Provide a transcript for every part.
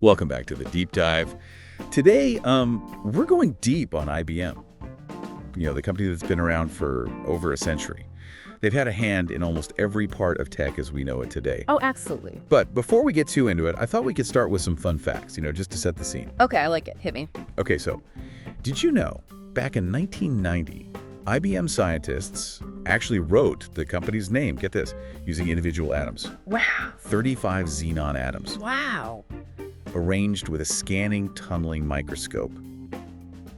Welcome back to the Deep Dive. Today, we're going deep on IBM. You know, the company that's been around for over a century. They've had a hand in almost every part of tech as we know it today. Oh, absolutely. But before we get too into it, I thought we could start with some fun facts, just to set the scene. Okay, I like it. Hit me. Okay, so did you know, back in 1990, IBM scientists actually wrote the company's name, get this, using individual atoms. Wow. 35 xenon atoms, Wow. arranged with a scanning, tunneling microscope.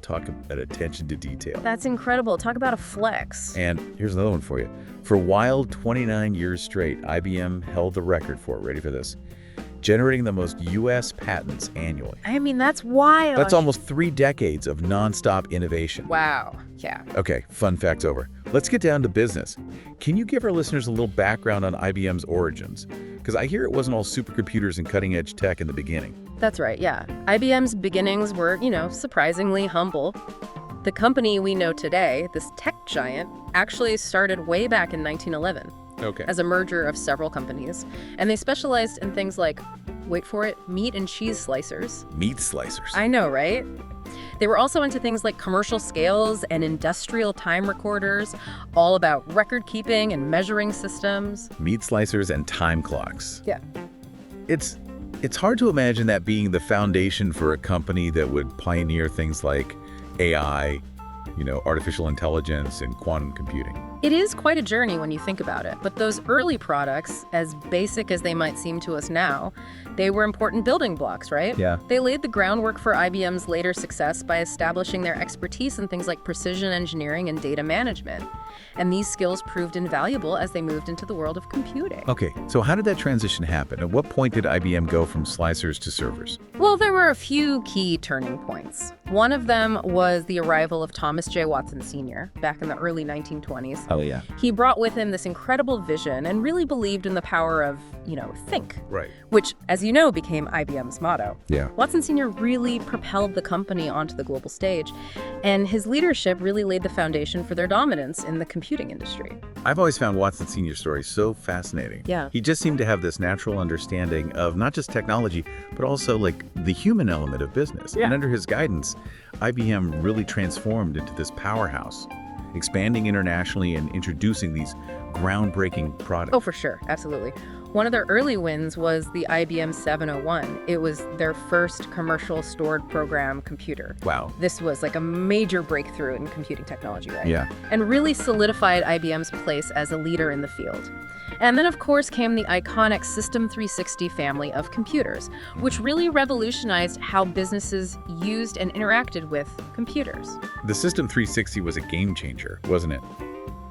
Talk about attention to detail. That's incredible. Talk about a flex. And here's another one for you. For a wild 29 years straight, IBM held the record for, ready for this, generating the most U.S. patents annually. I mean, that's wild. That's almost 3 decades of nonstop innovation. Wow. Yeah. Okay, fun facts over. Let's get down to business. Can you give our listeners a little background on IBM's origins? Because I hear it wasn't all supercomputers and cutting-edge tech in the beginning. That's right, yeah. IBM's beginnings were, surprisingly humble. The company we know today, this tech giant, actually started way back in 1911 as a merger of several companies. And they specialized in things like, wait for it, meat and cheese slicers. Meat slicers. I know, right? They were also into things like commercial scales and industrial time recorders, all about record keeping and measuring systems. Meat slicers and time clocks. Yeah. It's hard to imagine that being the foundation for a company that would pioneer things like AI, artificial intelligence and quantum computing. It is quite a journey when you think about it, but those early products, as basic as they might seem to us now, they were important building blocks, right? Yeah. They laid the groundwork for IBM's later success by establishing their expertise in things like precision engineering and data management. And these skills proved invaluable as they moved into the world of computing. Okay, so how did that transition happen? At what point did IBM go from slicers to servers? Well, there were a few key turning points. One of them was the arrival of Thomas J. Watson Sr. back in the early 1920s. Oh, yeah. He brought with him this incredible vision and really believed in the power of, think. Right. Which, as you know, became IBM's motto. Yeah. Watson Sr. really propelled the company onto the global stage, and his leadership really laid the foundation for their dominance in the computing industry. I've always found Watson Sr.'s story so fascinating. Yeah. He just seemed to have this natural understanding of not just technology, but also the human element of business. Yeah. And under his guidance, IBM really transformed into this powerhouse, expanding internationally and introducing these groundbreaking products. Oh, for sure. Absolutely. One of their early wins was the IBM 701. It was their first commercial stored program computer. Wow. This was like a major breakthrough in computing technology, right? Yeah. And really solidified IBM's place as a leader in the field. And then, of course, came the iconic System 360 family of computers, which really revolutionized how businesses used and interacted with computers. The System 360 was a game changer, wasn't it?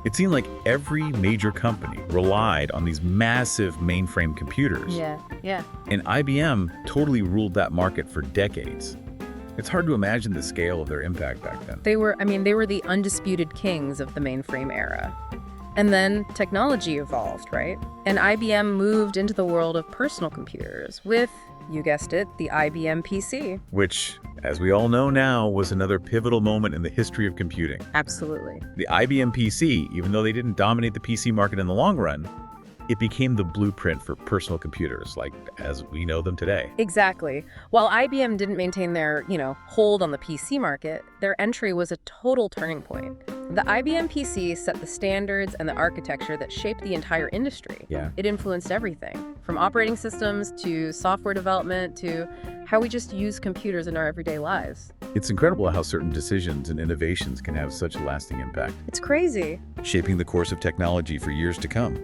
It seemed like every major company relied on these massive mainframe computers. Yeah. And IBM totally ruled that market for decades. It's hard to imagine the scale of their impact back then. They were the undisputed kings of the mainframe era. And then technology evolved, right? And IBM moved into the world of personal computers with, you guessed it, the IBM PC. Which, as we all know now, was another pivotal moment in the history of computing. Absolutely. The IBM PC, even though they didn't dominate the PC market in the long run, it became the blueprint for personal computers, as we know them today. Exactly. While IBM didn't maintain their, hold on the PC market, their entry was a total turning point. The IBM PC set the standards and the architecture that shaped the entire industry. Yeah. It influenced everything, from operating systems to software development to how we just use computers in our everyday lives. It's incredible how certain decisions and innovations can have such a lasting impact, It's crazy. shaping the course of technology for years to come.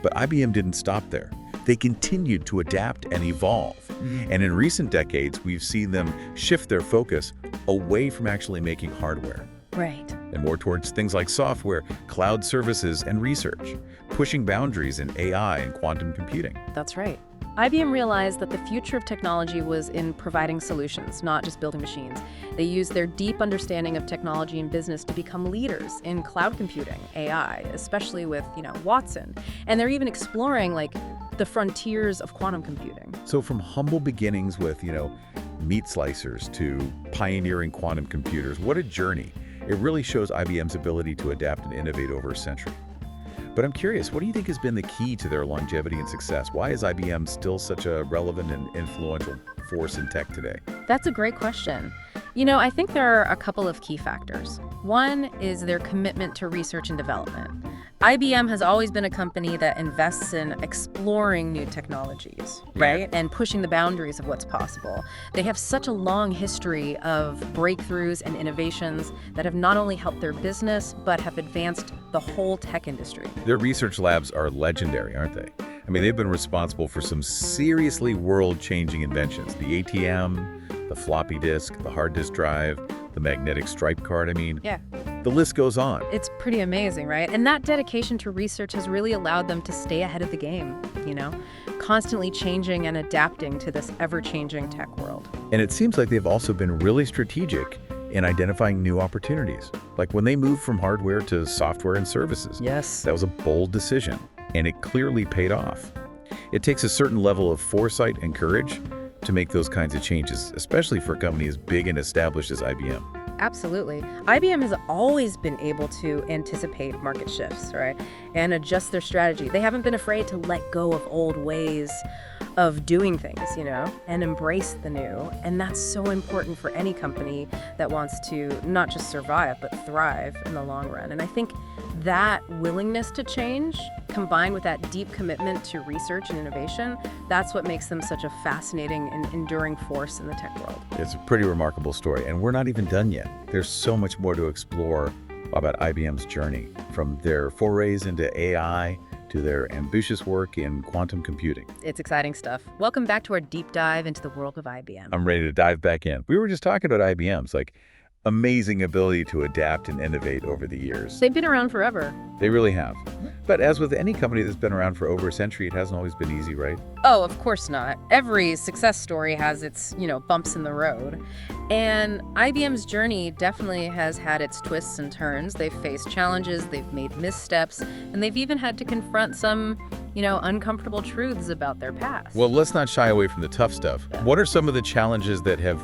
But IBM didn't stop there. They continued to adapt and evolve. And in recent decades, we've seen them shift their focus away from actually making hardware Right. and more towards things like software, cloud services, and research, pushing boundaries in AI and quantum computing. That's right. IBM realized that the future of technology was in providing solutions, not just building machines. They used their deep understanding of technology and business to become leaders in cloud computing, AI, especially with, Watson. And they're even exploring, the frontiers of quantum computing. So from humble beginnings with, meat slicers to pioneering quantum computers, what a journey. It really shows IBM's ability to adapt and innovate over a century. But I'm curious, what do you think has been the key to their longevity and success? Why is IBM still such a relevant and influential force in tech today? That's a great question. I think there are a couple of key factors. One is their commitment to research and development. IBM has always been a company that invests in exploring new technologies, right? And pushing the boundaries of what's possible. They have such a long history of breakthroughs and innovations that have not only helped their business, but have advanced the whole tech industry. Their research labs are legendary, aren't they? I mean, they've been responsible for some seriously world-changing inventions. The ATM, the floppy disk, the hard disk drive, the magnetic stripe card. Yeah. The list goes on. It's pretty amazing, right? And that dedication to research has really allowed them to stay ahead of the game, constantly changing and adapting to this ever-changing tech world. And it seems like they've also been really strategic in identifying new opportunities. Like when they moved from hardware to software and services. Yes. That was a bold decision, and it clearly paid off. It takes a certain level of foresight and courage to make those kinds of changes, especially for a company as big and established as IBM. Absolutely. IBM has always been able to anticipate market shifts, right? And adjust their strategy. They haven't been afraid to let go of old ways of doing things, and embrace the new. And that's so important for any company that wants to not just survive, but thrive in the long run. And I think that willingness to change, combined with that deep commitment to research and innovation, that's what makes them such a fascinating and enduring force in the tech world. It's a pretty remarkable story, and we're not even done yet. There's so much more to explore about IBM's journey, from their forays into AI to their ambitious work in quantum computing. It's exciting stuff. Welcome back to our deep dive into the world of IBM. I'm ready to dive back in. We were just talking about IBM's amazing ability to adapt and innovate over the years. They've been around forever. They really have. But as with any company that's been around for over a century, it hasn't always been easy, right? Oh, of course not. Every success story has its, bumps in the road. And IBM's journey definitely has had its twists and turns. They've faced challenges, they've made missteps, and they've even had to confront some, uncomfortable truths about their past. Well, let's not shy away from the tough stuff. What are some of the challenges that have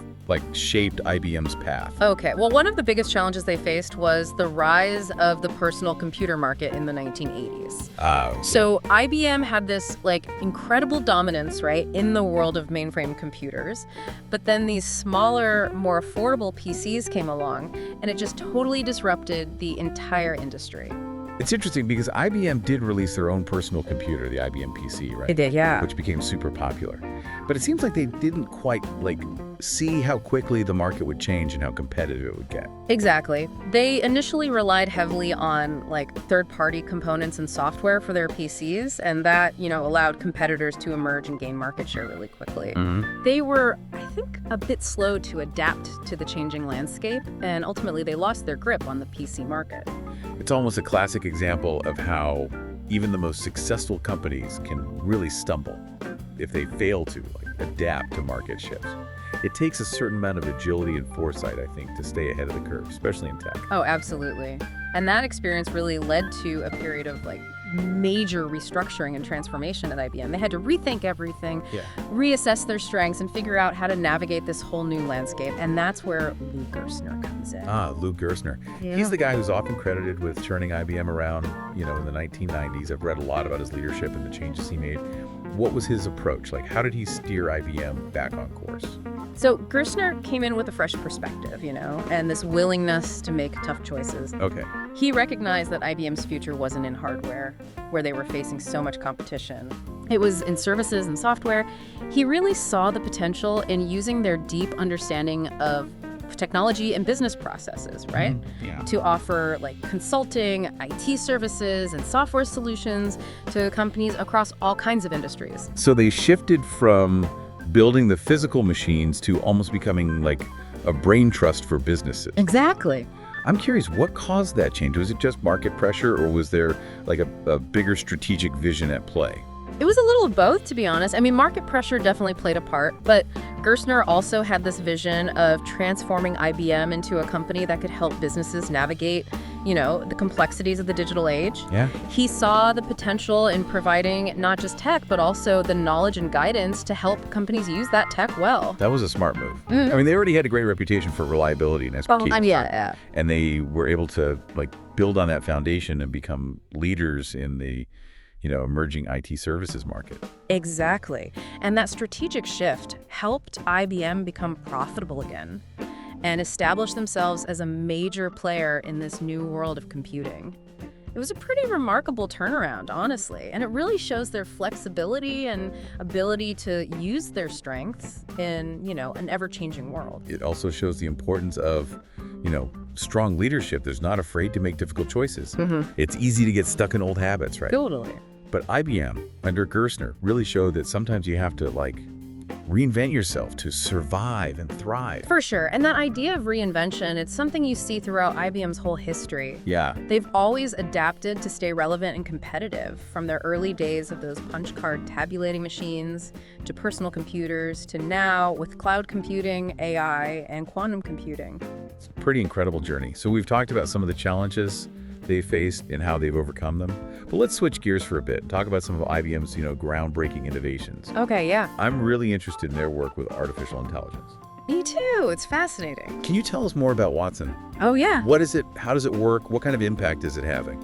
shaped IBM's path? Okay, well, one of the biggest challenges they faced was the rise of the personal computer market in the 1980s. Okay. So IBM had this incredible dominance, right, in the world of mainframe computers. But then these smaller, more affordable PCs came along, and it just totally disrupted the entire industry. It's interesting because IBM did release their own personal computer, the IBM PC, right? It did, yeah. Which became super popular. But it seems like they didn't quite see how quickly the market would change and how competitive it would get. Exactly. They initially relied heavily on third-party components and software for their PCs, and that, allowed competitors to emerge and gain market share really quickly. Mm-hmm. They were, I think, a bit slow to adapt to the changing landscape, and ultimately they lost their grip on the PC market. It's almost a classic example of how even the most successful companies can really stumble if they fail to adapt to market shifts. It takes a certain amount of agility and foresight, I think, to stay ahead of the curve, especially in tech. Oh, absolutely. And that experience really led to a period of major restructuring and transformation at IBM. They had to rethink everything, reassess their strengths, and figure out how to navigate this whole new landscape. And that's where Lou Gerstner comes in. Lou Gerstner. Yeah. He's the guy who's often credited with turning IBM around, in the 1990s. I've read a lot about his leadership and the changes he made. What was his approach? How did he steer IBM back on course? So Gerstner came in with a fresh perspective, and this willingness to make tough choices. Okay. He recognized that IBM's future wasn't in hardware, where they were facing so much competition. It was in services and software. He really saw the potential in using their deep understanding of technology and business processes, right? Mm-hmm. Yeah. To offer consulting, IT services, and software solutions to companies across all kinds of industries. So they shifted from building the physical machines to almost becoming a brain trust for businesses. Exactly. I'm curious, what caused that change? Was it just market pressure, or was there a bigger strategic vision at play? It was a little of both, to be honest. I mean, market pressure definitely played a part, but Gerstner also had this vision of transforming IBM into a company that could help businesses navigate, the complexities of the digital age. Yeah. He saw the potential in providing not just tech, but also the knowledge and guidance to help companies use that tech well. That was a smart move. I mean, they already had a great reputation for reliability and expertise. Yeah. And they were able to build on that foundation and become leaders in the emerging IT services market. Exactly. And that strategic shift helped IBM become profitable again and establish themselves as a major player in this new world of computing. It was a pretty remarkable turnaround, honestly, and it really shows their flexibility and ability to use their strengths in, an ever-changing world. It also shows the importance of, strong leadership. There's not afraid to make difficult choices. It's easy to get stuck in old habits, right? Totally. But IBM, under Gerstner, really showed that sometimes you have to, reinvent yourself to survive and thrive. For sure. And that idea of reinvention, it's something you see throughout IBM's whole history. Yeah. They've always adapted to stay relevant and competitive, from their early days of those punch card tabulating machines to personal computers to now with cloud computing, AI, and quantum computing. It's a pretty incredible journey. So we've talked about some of the challenges they faced and how they've overcome them. But let's switch gears for a bit and talk about some of IBM's, groundbreaking innovations. Okay, yeah. I'm really interested in their work with artificial intelligence. Me too. It's fascinating. Can you tell us more about Watson? Oh, yeah. What is it? How does it work? What kind of impact is it having?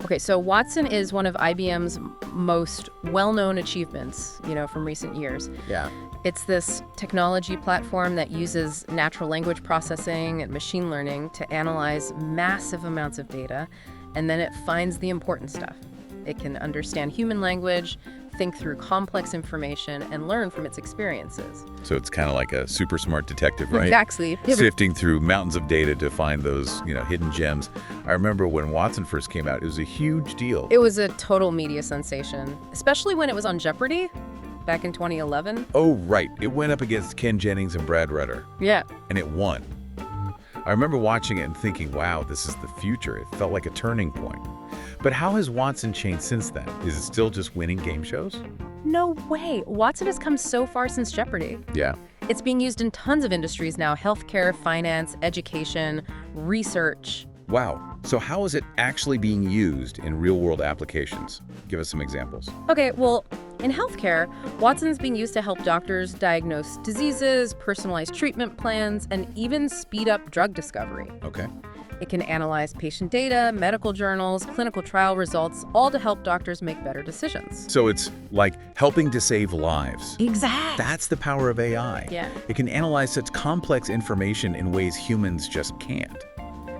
Okay, so Watson is one of IBM's most well-known achievements, from recent years. Yeah. It's this technology platform that uses natural language processing and machine learning to analyze massive amounts of data, and then it finds the important stuff. It can understand human language, think through complex information, and learn from its experiences. So it's kind of like a super smart detective, right? Exactly. Sifting through mountains of data to find those, hidden gems. I remember when Watson first came out, it was a huge deal. It was a total media sensation, especially when it was on Jeopardy back in 2011. Oh, right. It went up against Ken Jennings and Brad Rutter. Yeah. And it won. I remember watching it and thinking, wow, this is the future. It felt like a turning point. But how has Watson changed since then? Is it still just winning game shows? No way. Watson has come so far since Jeopardy. Yeah. It's being used in tons of industries now: healthcare, finance, education, research. Wow. So how is it actually being used in real-world applications? Give us some examples. Okay, well, in healthcare, Watson's being used to help doctors diagnose diseases, personalize treatment plans, and even speed up drug discovery. Okay. It can analyze patient data, medical journals, clinical trial results, all to help doctors make better decisions. So it's like helping to save lives. Exactly. That's the power of AI. Yeah. It can analyze such complex information in ways humans just can't.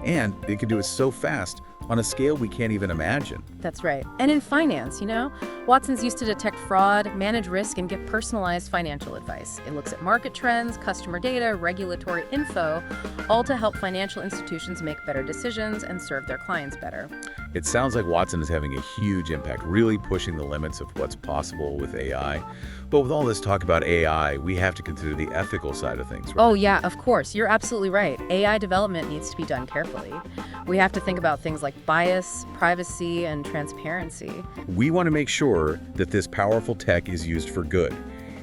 And it can do it so fast on a scale we can't even imagine. That's right. And in finance, Watson's used to detect fraud, manage risk, and give personalized financial advice. It looks at market trends, customer data, regulatory info, all to help financial institutions make better decisions and serve their clients better. It sounds like Watson is having a huge impact, really pushing the limits of what's possible with AI. But with all this talk about AI, we have to consider the ethical side of things, right? Oh, yeah, of course. You're absolutely right. AI development needs to be done carefully. We have to think about things like bias, privacy, and transparency. We want to make sure that this powerful tech is used for good.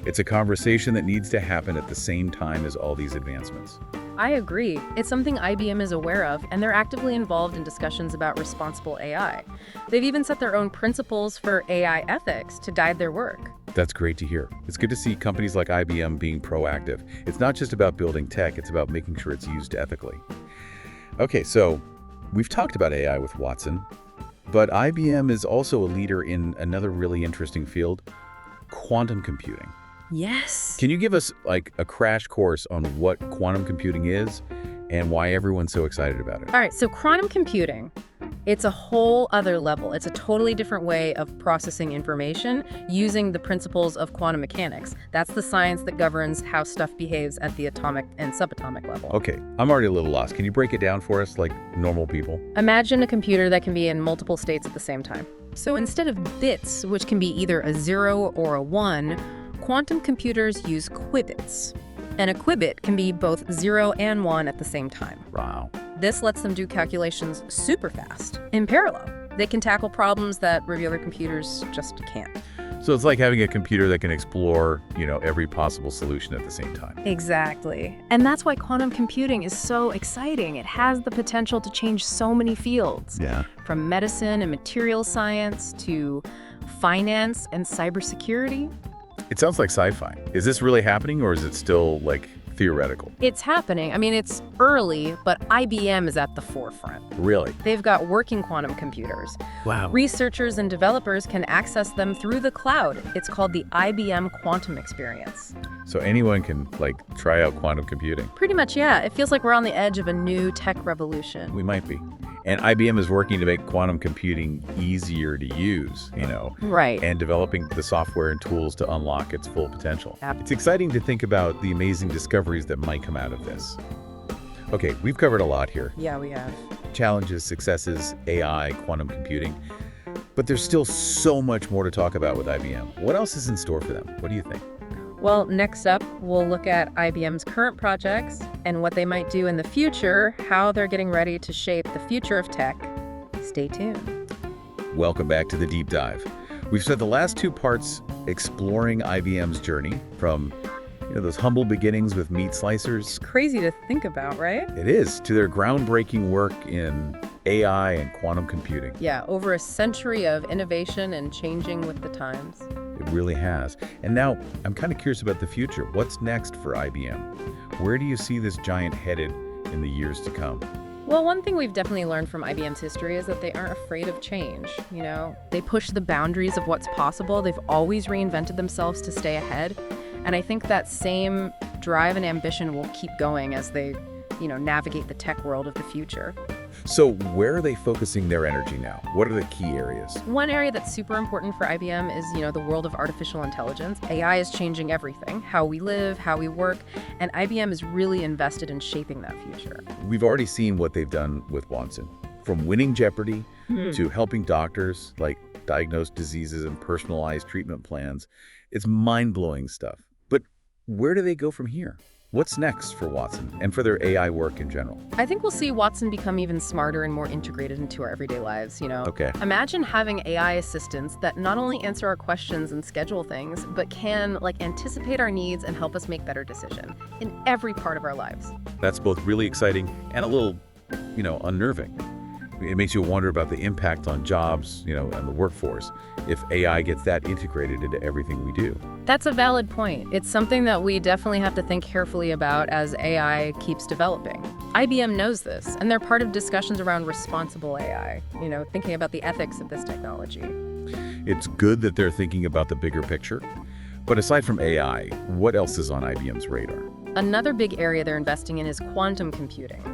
It's a conversation that needs to happen at the same time as all these advancements. I agree. It's something IBM is aware of, and they're actively involved in discussions about responsible AI. They've even set their own principles for AI ethics to guide their work. That's great to hear. It's good to see companies like IBM being proactive. It's not just about building tech, it's about making sure it's used ethically. Okay, so we've talked about AI with Watson, but IBM is also a leader in another really interesting field, quantum computing. Yes. Can you give us a crash course on what quantum computing is and why everyone's so excited about it? All right, so quantum computing, it's a whole other level. It's a totally different way of processing information using the principles of quantum mechanics. That's the science that governs how stuff behaves at the atomic and subatomic level. Okay, I'm already a little lost. Can you break it down for us like normal people? Imagine a computer that can be in multiple states at the same time. So instead of bits, which can be either a 0 or a 1, quantum computers use qubits. And a qubit can be both 0 and 1 at the same time. Wow. This lets them do calculations super fast, in parallel. They can tackle problems that regular computers just can't. So it's like having a computer that can explore, every possible solution at the same time. Exactly. And that's why quantum computing is so exciting. It has the potential to change so many fields. Yeah. From medicine and material science to finance and cybersecurity. It sounds like sci-fi. Is this really happening, or is it still, theoretical? It's happening. I mean, it's early, but IBM is at the forefront. Really? They've got working quantum computers. Wow. Researchers and developers can access them through the cloud. It's called the IBM Quantum Experience. So anyone can, try out quantum computing? Pretty much, yeah. It feels like we're on the edge of a new tech revolution. We might be. And IBM is working to make quantum computing easier to use, Right. and developing the software and tools to unlock its full potential. Yep. It's exciting to think about the amazing discoveries that might come out of this. Okay, we've covered a lot here. Yeah, we have. Challenges, successes, AI, quantum computing. But there's still so much more to talk about with IBM. What else is in store for them? What do you think? Well, next up, we'll look at IBM's current projects and what they might do in the future, how they're getting ready to shape the future of tech. Stay tuned. Welcome back to the Deep Dive. We've spent the last two parts exploring IBM's journey from those humble beginnings with meat slicers. Crazy to think about, right? It is, to their groundbreaking work in AI and quantum computing. Yeah, over a century of innovation and changing with the times. It really has. And now, I'm kind of curious about the future. What's next for IBM? Where do you see this giant headed in the years to come? Well, one thing we've definitely learned from IBM's history is that they aren't afraid of change. They push the boundaries of what's possible. They've always reinvented themselves to stay ahead. And I think that same drive and ambition will keep going as they, navigate the tech world of the future. So where are they focusing their energy now? What are the key areas? One area that's super important for IBM is, the world of artificial intelligence. AI is changing everything, how we live, how we work, and IBM is really invested in shaping that future. We've already seen what they've done with Watson. From winning Jeopardy to helping doctors, diagnose diseases and personalized treatment plans. It's mind-blowing stuff. But where do they go from here? What's next for Watson and for their AI work in general? I think we'll see Watson become even smarter and more integrated into our everyday lives, Okay. Imagine having AI assistants that not only answer our questions and schedule things, but can anticipate our needs and help us make better decisions in every part of our lives. That's both really exciting and a little, unnerving. It makes you wonder about the impact on jobs, and the workforce if AI gets that integrated into everything we do. That's a valid point. It's something that we definitely have to think carefully about as AI keeps developing. IBM knows this, and they're part of discussions around responsible AI, thinking about the ethics of this technology. It's good that they're thinking about the bigger picture. But aside from AI, what else is on IBM's radar? Another big area they're investing in is quantum computing.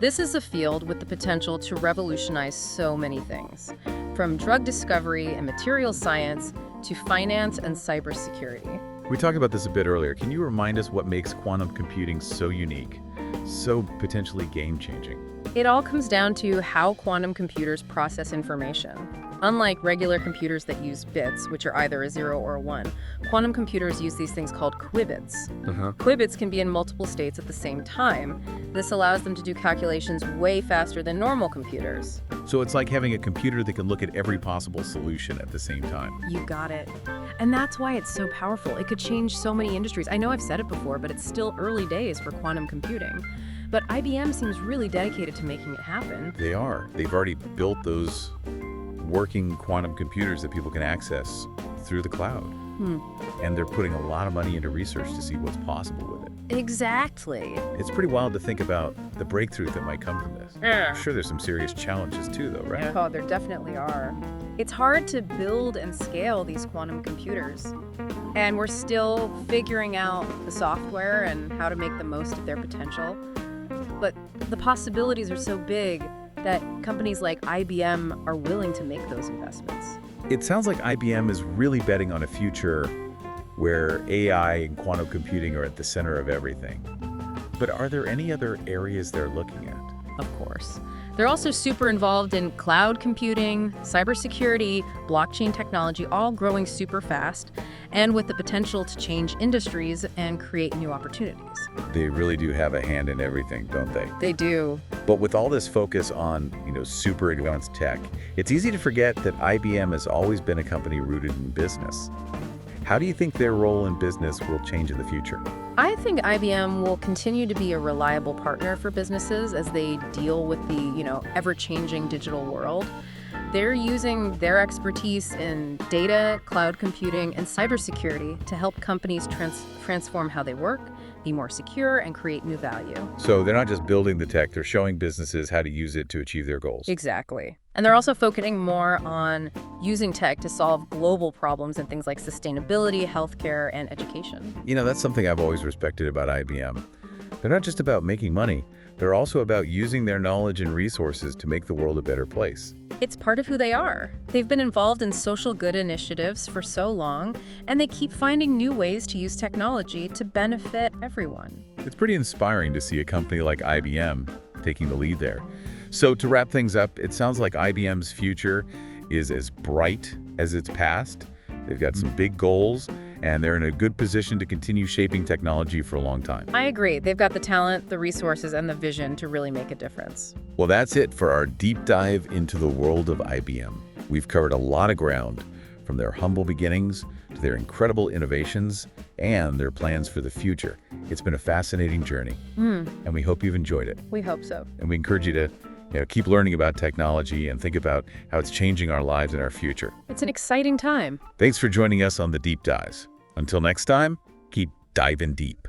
This is a field with the potential to revolutionize so many things, from drug discovery and material science to finance and cybersecurity. We talked about this a bit earlier. Can you remind us what makes quantum computing so unique, so potentially game-changing? It all comes down to how quantum computers process information. Unlike regular computers that use bits, which are either a 0 or a 1, quantum computers use these things called qubits. Qubits can be in multiple states at the same time. This allows them to do calculations way faster than normal computers. So it's like having a computer that can look at every possible solution at the same time. You got it. And that's why it's so powerful. It could change so many industries. I know I've said it before, but it's still early days for quantum computing. But IBM seems really dedicated to making it happen. They are. They've already built those working quantum computers that people can access through the cloud. And they're putting a lot of money into research to see what's possible with it. Exactly. It's pretty wild to think about the breakthrough that might come from this. Yeah. I'm sure there's some serious challenges too, though, right? Oh, there definitely are. It's hard to build and scale these quantum computers. And we're still figuring out the software and how to make the most of their potential. But the possibilities are so big that companies like IBM are willing to make those investments. It sounds like IBM is really betting on a future where AI and quantum computing are at the center of everything. But are there any other areas they're looking at? Of course. They're also super involved in cloud computing, cybersecurity, blockchain technology, all growing super fast, and with the potential to change industries and create new opportunities. They really do have a hand in everything, don't they? They do. But with all this focus on, super advanced tech, it's easy to forget that IBM has always been a company rooted in business. How do you think their role in business will change in the future? I think IBM will continue to be a reliable partner for businesses as they deal with the, ever-changing digital world. They're using their expertise in data, cloud computing, and cybersecurity to help companies transform how they work, be more secure, and create new value. So they're not just building the tech, they're showing businesses how to use it to achieve their goals. Exactly. And they're also focusing more on using tech to solve global problems in things like sustainability, healthcare, and education. That's something I've always respected about IBM. They're not just about making money, they're also about using their knowledge and resources to make the world a better place. It's part of who they are. They've been involved in social good initiatives for so long, and they keep finding new ways to use technology to benefit everyone. It's pretty inspiring to see a company like IBM taking the lead there. So to wrap things up, it sounds like IBM's future is as bright as its past. They've got some big goals, and they're in a good position to continue shaping technology for a long time. I agree. They've got the talent, the resources, and the vision to really make a difference. Well, that's it for our deep dive into the world of IBM. We've covered a lot of ground, from their humble beginnings to their incredible innovations and their plans for the future. It's been a fascinating journey, and we hope you've enjoyed it. We hope so. And we encourage you to keep learning about technology and think about how it's changing our lives and our future. It's an exciting time. Thanks for joining us on the Deep Dives. Until next time, keep diving deep.